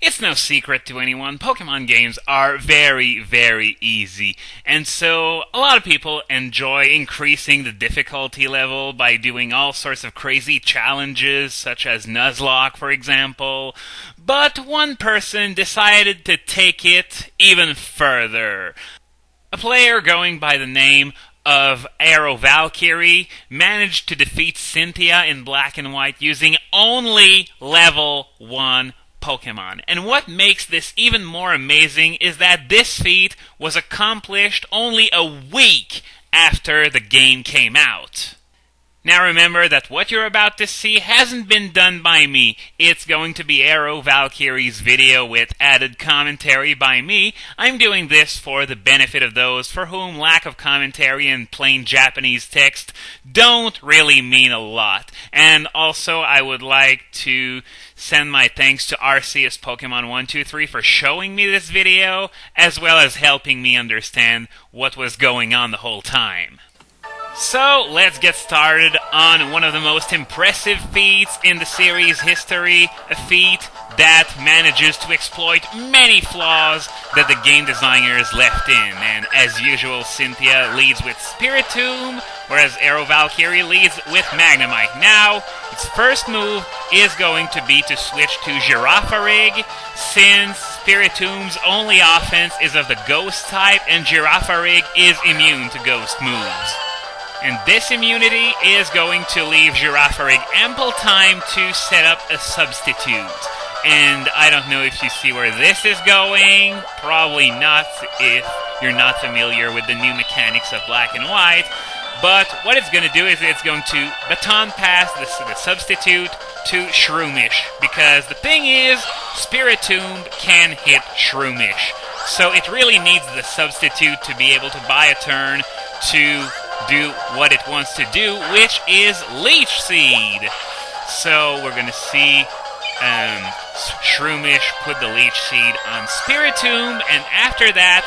It's no secret to anyone, Pokemon games are very, very easy. And so, a lot of people enjoy increasing the difficulty level by doing all sorts of crazy challenges, such as Nuzlocke, for example. But one person decided to take it even further. A player going by the name of AeroValkyrie managed to defeat Cynthia in Black and White using only level 1 Pokemon. And what makes this even more amazing is that this feat was accomplished only a week after the game came out. Now remember that what you're about to see hasn't been done by me. It's going to be AeroValkyrie's video with added commentary by me. I'm doing this for the benefit of those for whom lack of commentary and plain Japanese text don't really mean a lot. And also I would like to send my thanks to Arceus Pokemon 123 for showing me this video, as well as helping me understand what was going on the whole time. So, let's get started on one of the most impressive feats in the series' history, a feat that manages to exploit many flaws that the game designers left in. And as usual, Cynthia leads with Spiritomb, whereas AeroValkyrie leads with Magnemite. Now, its first move is going to be to switch to Girafarig, since Spiritomb's only offense is of the Ghost type, and Girafarig is immune to Ghost moves. And this immunity is going to leave Girafarig ample time to set up a substitute. And I don't know if you see where this is going. Probably not if you're not familiar with the new mechanics of Black and White. But what it's going to do is it's going to baton pass the substitute to Shroomish. Because the thing is, Spiritomb can hit Shroomish. So it really needs the substitute to be able to buy a turn to do what it wants to do, which is Leech Seed. So we're going to see Shroomish put the Leech Seed on Spiritomb, and after that,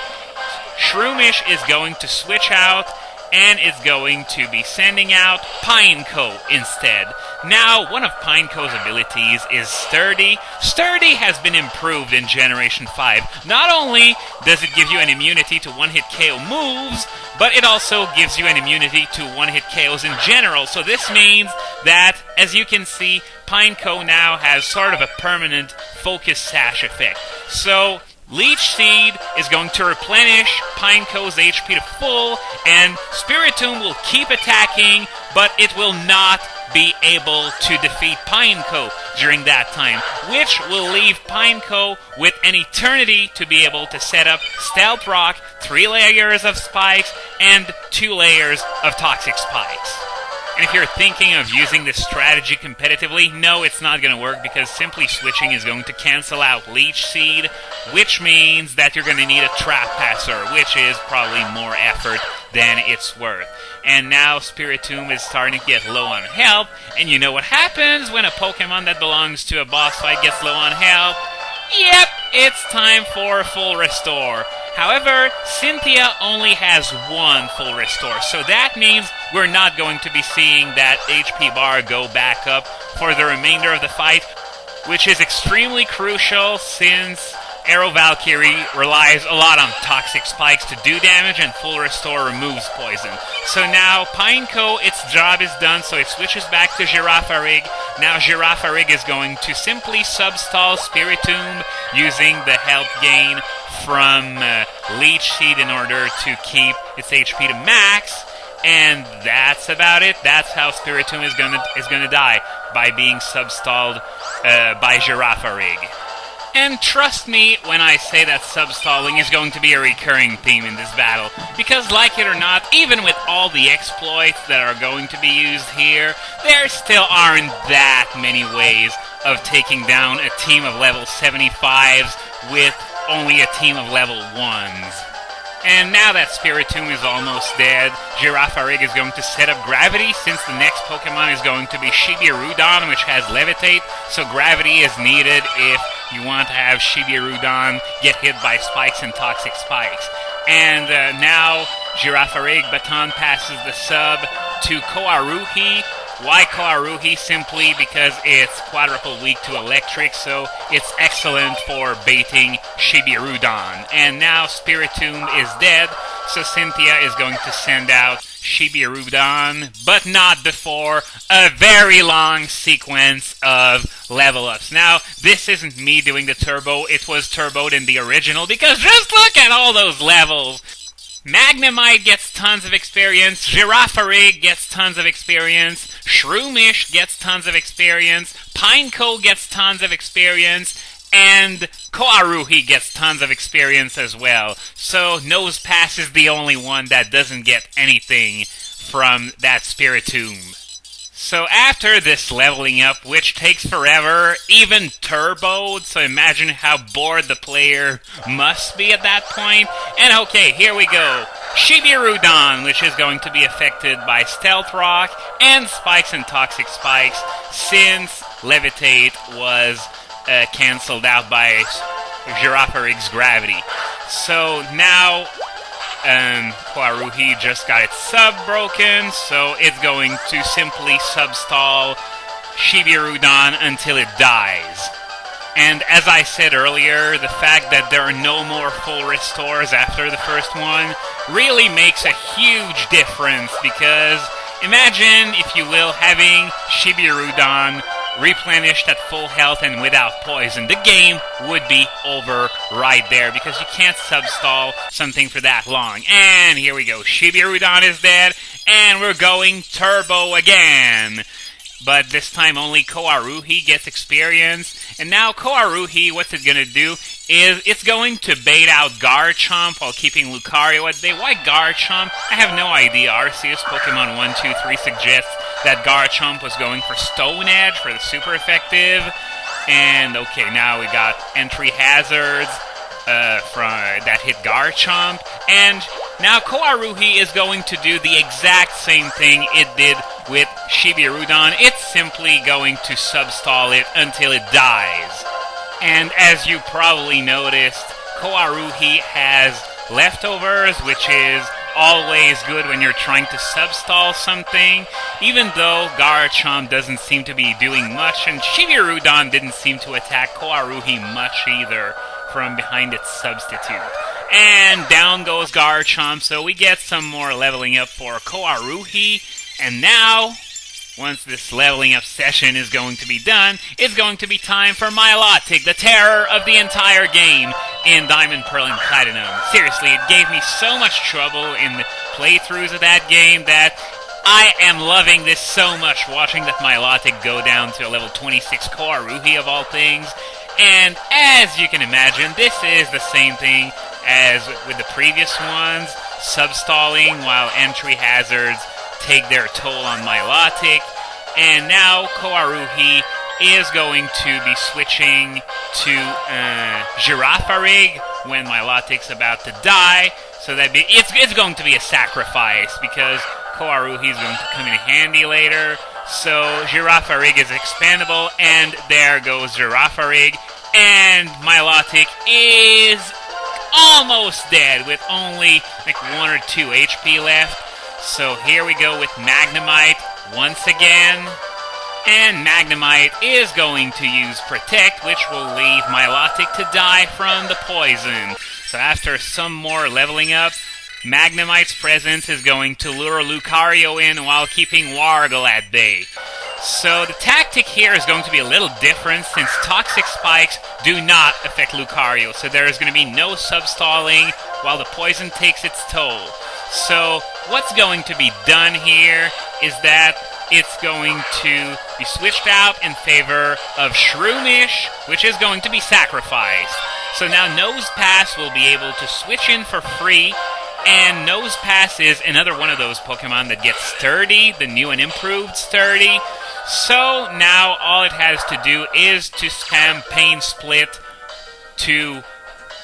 Shroomish is going to switch out, and is going to be sending out Pineco instead. Now, one of Pineco's abilities is Sturdy. Sturdy has been improved in Generation 5. Not only does it give you an immunity to one-hit KO moves, but it also gives you an immunity to one-hit KOs in general. So this means that, as you can see, Pineco now has sort of a permanent Focus Sash effect. So Leech Seed is going to replenish Pineco's HP to full, and Spiritomb will keep attacking, but it will not be able to defeat Pineco during that time, which will leave Pineco with an eternity to be able to set up Stealth Rock, 3 layers of spikes, and 2 layers of Toxic Spikes. And if you're thinking of using this strategy competitively, no, it's not going to work, because simply switching is going to cancel out Leech Seed, which means that you're going to need a Trap Passer, which is probably more effort than it's worth. And now Spiritomb is starting to get low on health, and you know what happens when a Pokemon that belongs to a boss fight gets low on health? Yep, it's time for a full restore. However, Cynthia only has 1 full restore, so that means we're not going to be seeing that HP bar go back up for the remainder of the fight, which is extremely crucial since AeroValkyrie relies a lot on Toxic Spikes to do damage, and full restore removes poison. So now Pineco, its job is done, so it switches back to Girafarig. Now Girafarig is going to simply substall Spiritomb using the health gain from Leech Seed in order to keep its HP to max, and that's about it. That's how Spiritomb is gonna die, by being substalled by Girafarig. And trust me when I say that substalling is going to be a recurring theme in this battle, because like it or not, even with all the exploits that are going to be used here, there still aren't that many ways of taking down a team of level 75s with only a team of level 1s. And now that Spiritomb is almost dead, Girafarig is going to set up Gravity, since the next Pokemon is going to be Shibiarudon, which has Levitate, so Gravity is needed if you want to have Shibiarudon get hit by Spikes and Toxic Spikes. And now Girafarig baton passes the sub to Koaruhi, Why Koharuhi? Simply because it's quadruple weak to electric, so it's excellent for baiting Shibirudan. And now Spiritomb is dead, so Cynthia is going to send out Shibirudan, but not before a very long sequence of level ups. Now, this isn't me doing the turbo, it was turboed in the original, because just look at all those levels! Magnemite gets tons of experience, Girafarig gets tons of experience, Shroomish gets tons of experience, Pineco gets tons of experience, and Koharuhi gets tons of experience as well. So Nosepass is the only one that doesn't get anything from that Spiritomb. So after this leveling up, which takes forever, even turboed, so imagine how bored the player must be at that point. And okay, here we go. Shibirudan, which is going to be affected by Stealth Rock and Spikes and Toxic Spikes, since Levitate was cancelled out by Girafarig's Gravity. So now Koharuhi just got its sub broken, so it's going to simply substall Shibirudan until it dies. And as I said earlier, the fact that there are no more full restores after the first one really makes a huge difference, because imagine, if you will, having Shibirudan replenished at full health and without poison. The game would be over right there, because you can't substall something for that long. And here we go. Shibirudan is dead, and we're going turbo again. But this time only Koharuhi gets experience. And now Koharuhi, what's it gonna do is it's going to bait out Garchomp while keeping Lucario at bay. Why Garchomp? I have no idea. Arceus Pokemon 123 suggests that Garchomp was going for Stone Edge for the super effective. And okay, now we got entry hazards that hit Garchomp. And now Koharuhi is going to do the exact same thing it did with Shibirudan. It's simply going to substall it until it dies. And as you probably noticed, Koharuhi has leftovers, which is always good when you're trying to substall something, even though Garchomp doesn't seem to be doing much, and Shibirudan didn't seem to attack Koharuhi much either from behind its substitute. And down goes Garchomp, so we get some more leveling up for Koharuhi, and now, once this leveling up session is going to be done, it's going to be time for Milotic, the terror of the entire game in Diamond, Pearl, and Platinum. Seriously, it gave me so much trouble in the playthroughs of that game that I am loving this so much, watching that Milotic go down to a level 26 Koharuhi of all things. And as you can imagine, this is the same thing as with the previous ones, substalling while entry hazards take their toll on Milotic. And now Koharuhi is going to be switching to Girafarig when Milotic's about to die. So that it's going to be a sacrifice, because Koharuhi is going to come in handy later. So Girafarig is expandable, and there goes Girafarig. And Milotic is almost dead with only like 1 or 2 HP left. So here we go with Magnemite once again. And Magnemite is going to use Protect, which will leave Milotic to die from the poison. So after some more leveling up, Magnemite's presence is going to lure Lucario in while keeping Wargle at bay. So the tactic here is going to be a little different, since Toxic Spikes do not affect Lucario. So there is going to be no substalling while the poison takes its toll. So what's going to be done here is that it's going to be switched out in favor of Shroomish, which is going to be sacrificed. So now Nosepass will be able to switch in for free, and Nosepass is another one of those Pokemon that gets Sturdy, the new and improved Sturdy. So now all it has to do is to spam Pain Split to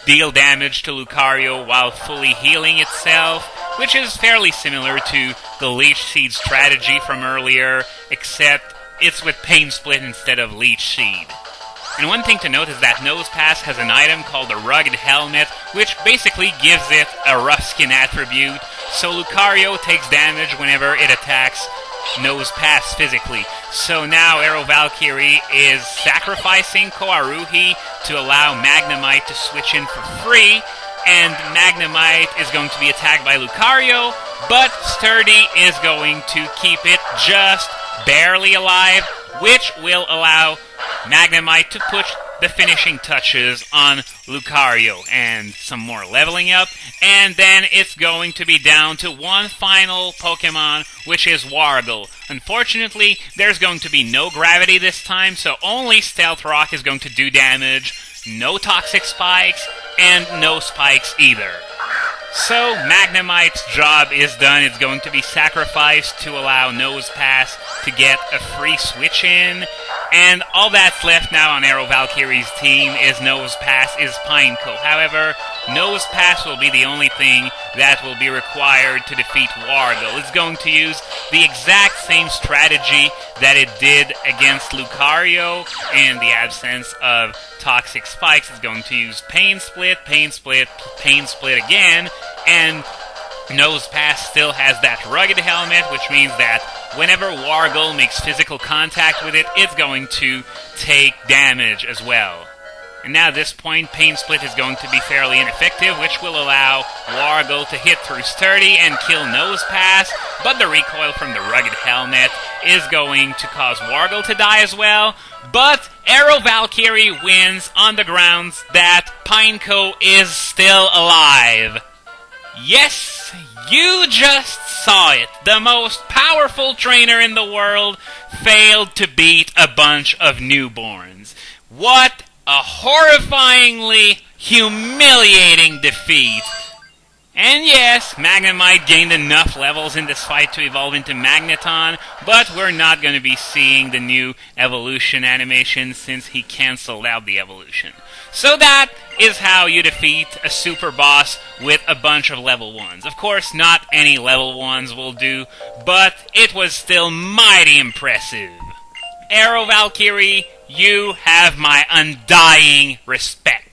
deal damage to Lucario while fully healing itself, which is fairly similar to the Leech Seed strategy from earlier, except it's with Pain Split instead of Leech Seed. And one thing to note is that Nosepass has an item called the Rugged Helmet, which basically gives it a rough skin attribute, so Lucario takes damage whenever it attacks Nose Pass physically. So now AeroValkyrie is sacrificing Koharuhi to allow Magnemite to switch in for free, and Magnemite is going to be attacked by Lucario, but Sturdy is going to keep it just barely alive, which will allow Magnemite to push the finishing touches on Lucario and some more leveling up, and then it's going to be down to one final Pokemon, which is Wargle. Unfortunately, there's going to be no gravity this time, so only Stealth Rock is going to do damage, no Toxic Spikes, and no Spikes either. So Magnemite's job is done. It's going to be sacrificed to allow Nose Pass to get a free switch in, and all that's left now on AeroValkyrie's team is Nose Pass, is Pineco. However, Nose Pass will be the only thing that will be required to defeat Wargle. It's going to use the exact same strategy that it did against Lucario in the absence of Toxic Spikes. It's going to use Pain Split, Pain Split, Pain Split again, and Nose Pass still has that rugged helmet, which means that whenever Wargle makes physical contact with it, it's going to take damage as well. And now at this point, Pain Split is going to be fairly ineffective, which will allow Wargle to hit through Sturdy and kill Nose Pass, but the recoil from the rugged helmet is going to cause Wargle to die as well. But AeroValkyrie wins on the grounds that Pineco is still alive. Yes, you just saw it. The most powerful trainer in the world failed to beat a bunch of newborns. What a horrifyingly humiliating defeat. And yes, Magnemite gained enough levels in this fight to evolve into Magneton, but we're not going to be seeing the new evolution animation since he cancelled out the evolution. So that is how you defeat a super boss with a bunch of level 1s. Of course, not any level 1s will do, but it was still mighty impressive. AeroValkyrie, you have my undying respect.